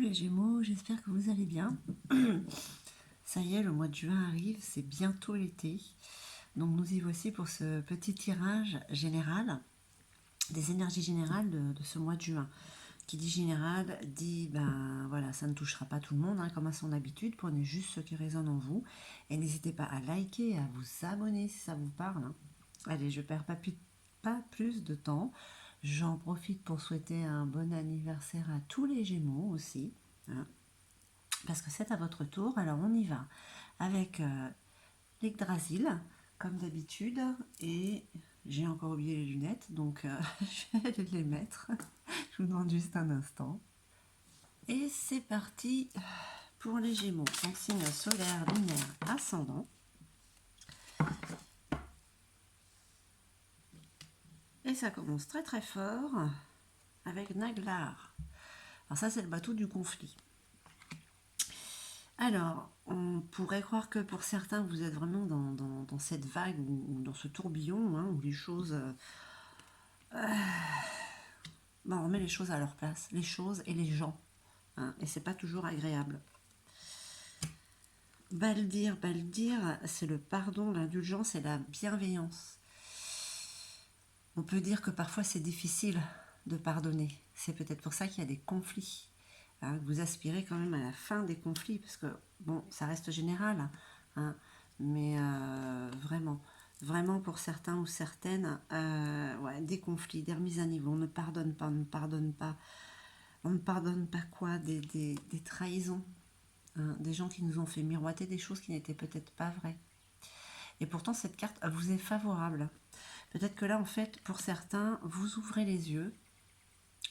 les Gémeaux, j'espère que vous allez bien. Ça y est, le mois de juin arrive, c'est bientôt l'été. Donc nous y voici pour ce petit tirage général, des énergies générales de ce mois de juin. Qui dit général, dit, ben voilà, ça ne touchera pas tout le monde, comme à son habitude, prenez juste ce qui résonne en vous. Et n'hésitez pas à liker, à vous abonner si ça vous parle. Allez, je ne perds pas plus de temps. J'en profite pour souhaiter un bon anniversaire à tous les Gémeaux aussi, parce que c'est à votre tour. Alors on y va avec l'Yggdrasil, comme d'habitude, et j'ai encore oublié les lunettes, donc je vais aller les mettre. Je vous demande juste un instant. Et c'est parti pour les Gémeaux, en signe solaire, lunaire, ascendant. Et ça commence très très fort avec Naglar. Alors ça, c'est le bateau du conflit. Alors, on pourrait croire que pour certains, vous êtes vraiment dans cette vague ou dans ce tourbillon où les choses... on remet les choses à leur place, les choses et les gens. Et c'est pas toujours agréable. Baldir, c'est le pardon, l'indulgence et la bienveillance. On peut dire que parfois c'est difficile de pardonner. C'est peut-être pour ça qu'il y a des conflits. Vous aspirez quand même à la fin des conflits, parce que, bon, ça reste général, mais vraiment pour certains ou certaines, des conflits, des remises à niveau. On ne pardonne pas. On ne pardonne pas quoi? Des trahisons, des gens qui nous ont fait miroiter des choses qui n'étaient peut-être pas vraies. Et pourtant, cette carte vous est favorable. Peut-être que là, en fait, pour certains, vous ouvrez les yeux.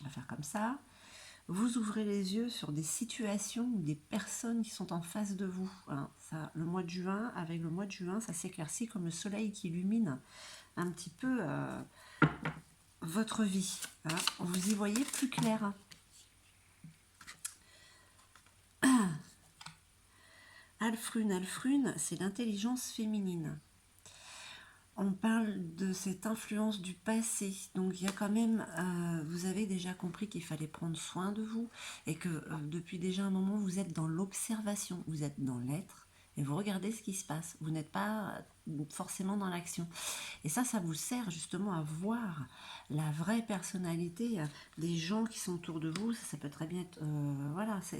On va faire comme ça. Vous ouvrez les yeux sur des situations ou des personnes qui sont en face de vous. Ça, le mois de juin, avec le mois de juin, ça s'éclaircit comme le soleil qui illumine un petit peu votre vie. Vous y voyez plus clair. Alfrune, c'est l'intelligence féminine. On parle de cette influence du passé. Donc il y a quand même, vous avez déjà compris qu'il fallait prendre soin de vous et que depuis déjà un moment, vous êtes dans l'observation, vous êtes dans l'être et vous regardez ce qui se passe. Vous n'êtes pas forcément dans l'action. Et ça vous sert justement à voir la vraie personnalité des gens qui sont autour de vous. Ça peut très bien être,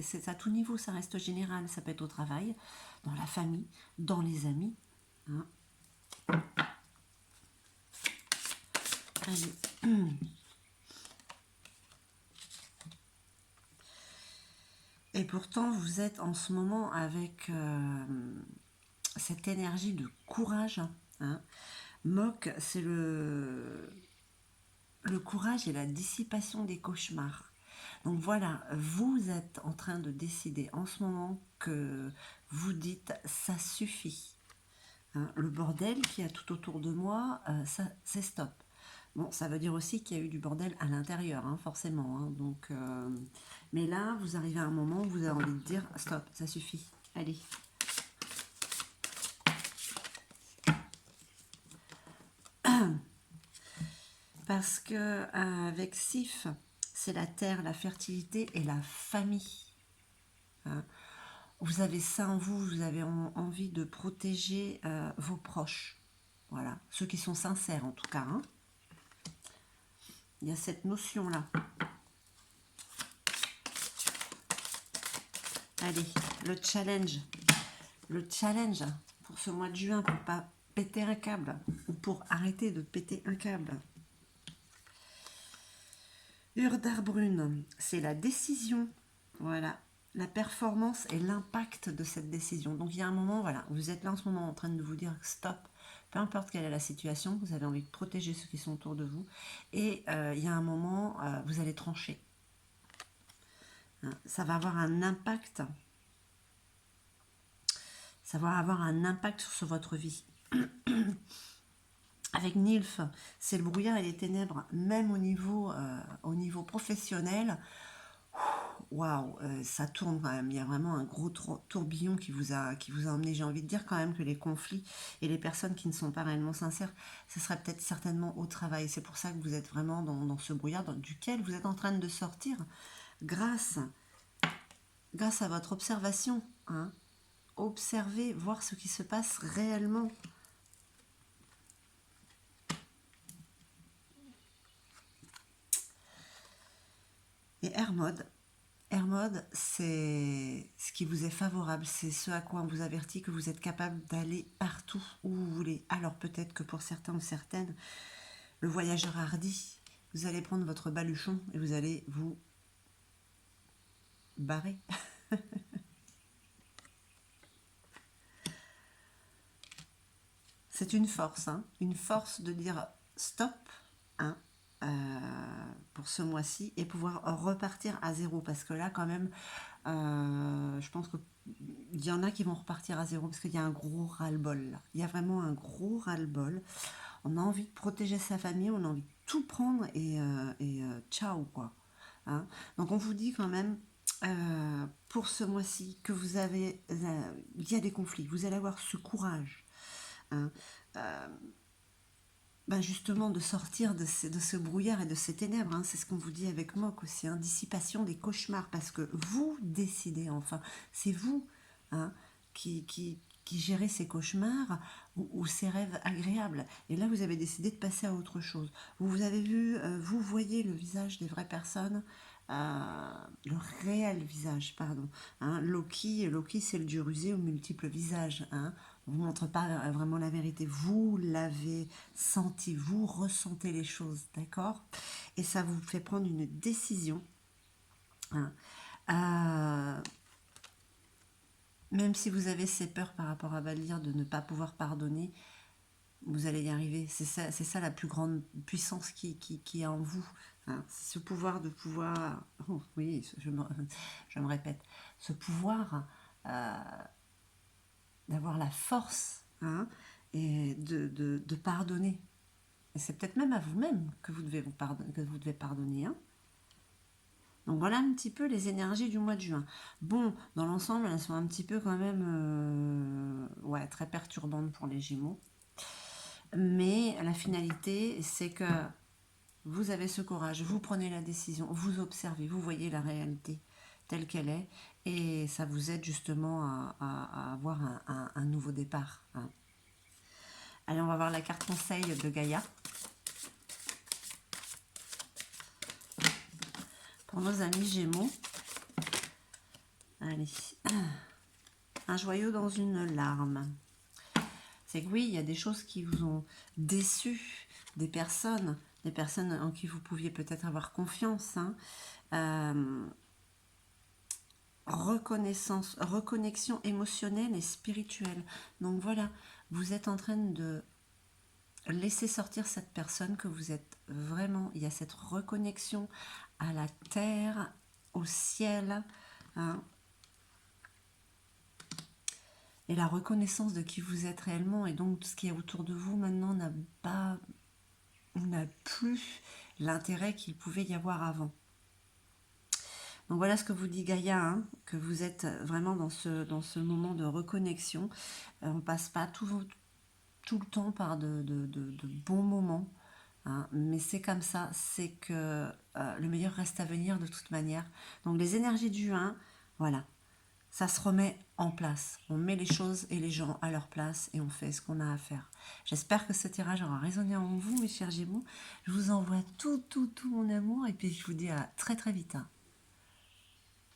c'est à tout niveau, ça reste général. Ça peut être au travail, dans la famille, dans les amis. Et pourtant, vous êtes en ce moment avec cette énergie de courage. Mok, c'est le courage et la dissipation des cauchemars. Donc voilà, vous êtes en train de décider en ce moment que vous dites ça suffit. Le bordel qu'il y a tout autour de moi, ça c'est stop. Bon, ça veut dire aussi qu'il y a eu du bordel à l'intérieur, forcément. Donc, mais là, vous arrivez à un moment où vous avez envie de dire stop, ça suffit. Allez. Parce que avec Sif, c'est la terre, la fertilité et la famille. Vous avez ça en vous, vous avez envie de protéger vos proches. Voilà, ceux qui sont sincères en tout cas. Il y a cette notion-là. Allez, le challenge. Le challenge pour ce mois de juin, pour ne pas péter un câble, ou pour arrêter de péter un câble. Urdarbrune, c'est la décision. Voilà, la performance et l'impact de cette décision. Donc il y a un moment, voilà, vous êtes là en ce moment en train de vous dire stop, peu importe quelle est la situation, vous avez envie de protéger ceux qui sont autour de vous. Et il y a un moment, vous allez trancher. Ça va avoir un impact. Ça va avoir un impact sur votre vie. Avec Nilf, c'est le brouillard et les ténèbres, même au niveau professionnel. Waouh, ça tourne quand même. Il y a vraiment un gros tourbillon qui vous a emmené. J'ai envie de dire quand même que les conflits et les personnes qui ne sont pas réellement sincères, ce serait peut-être certainement au travail. C'est pour ça que vous êtes vraiment dans ce brouillard duquel vous êtes en train de sortir grâce grâce à votre observation, hein, observer, voir ce qui se passe réellement. Et Hermode, c'est ce qui vous est favorable, c'est ce à quoi on vous avertit que vous êtes capable d'aller partout où vous voulez. Alors peut-être que pour certains ou certaines, le voyageur hardi, vous allez prendre votre baluchon et vous allez vous barrer. C'est une force de dire stop, hein, pour ce mois-ci et pouvoir repartir à zéro. Parce que là, quand même, je pense qu'il y en a qui vont repartir à zéro parce qu'il y a un gros ras-le-bol là. Il y a vraiment un gros ras-le-bol. On a envie de protéger sa famille, on a envie de tout prendre et ciao quoi. Hein. Donc on vous dit quand même pour ce mois-ci que vous avez, il y a des conflits, vous allez avoir ce courage. Hein. Ben justement de sortir de ce brouillard et de ces ténèbres, hein, c'est ce qu'on vous dit avec Mock aussi, hein, dissipation des cauchemars, parce que vous décidez enfin, c'est vous hein, qui gérez ces cauchemars ou ces rêves agréables. Et là, vous avez décidé de passer à autre chose. Vous avez vu, vous voyez le visage des vraies personnes, le réel visage, pardon. Hein, Loki, c'est le dieu rusé aux multiples visages. Hein, on vous montre pas vraiment la vérité, vous l'avez senti, vous ressentez les choses, d'accord? Et ça vous fait prendre une décision. Hein. Même si vous avez ces peurs par rapport à Valir de ne pas pouvoir pardonner, vous allez y arriver. C'est ça la plus grande puissance qui est en vous. Hein. C'est ce pouvoir de pouvoir... Oh, oui, je me répète. Ce pouvoir d'avoir la force hein, et de pardonner. Et c'est peut-être même à vous-même que vous devez pardonner. Hein. Donc voilà un petit peu les énergies du mois de juin. Bon, dans l'ensemble, elles sont un petit peu quand même ouais, très perturbantes pour les Gémeaux. Mais la finalité, c'est que vous avez ce courage, vous prenez la décision, vous observez, vous voyez la réalité telle qu'elle est, et ça vous aide justement à avoir un nouveau départ. Hein. Allez, on va voir la carte conseil de Gaïa. Pour nos amis Gémeaux. Allez. Un joyau dans une larme. C'est que oui, il y a des choses qui vous ont déçu, des personnes en qui vous pouviez peut-être avoir confiance. Hein. Reconnexion émotionnelle et spirituelle. Donc voilà, vous êtes en train de laisser sortir cette personne que vous êtes vraiment. Il y a cette reconnexion à la terre, au ciel, hein, et la reconnaissance de qui vous êtes réellement. Et donc, tout ce qui est autour de vous maintenant n'a plus l'intérêt qu'il pouvait y avoir avant. Donc voilà ce que vous dit Gaïa, hein, que vous êtes vraiment dans ce moment de reconnexion. On ne passe pas tout le temps par de bons moments, hein, mais c'est comme ça, c'est que le meilleur reste à venir de toute manière. Donc les énergies du 1, voilà, ça se remet en place. On met les choses et les gens à leur place et on fait ce qu'on a à faire. J'espère que ce tirage aura résonné en vous, mes chers Gémeaux. Je vous envoie tout mon amour et puis je vous dis à très très vite. Hein.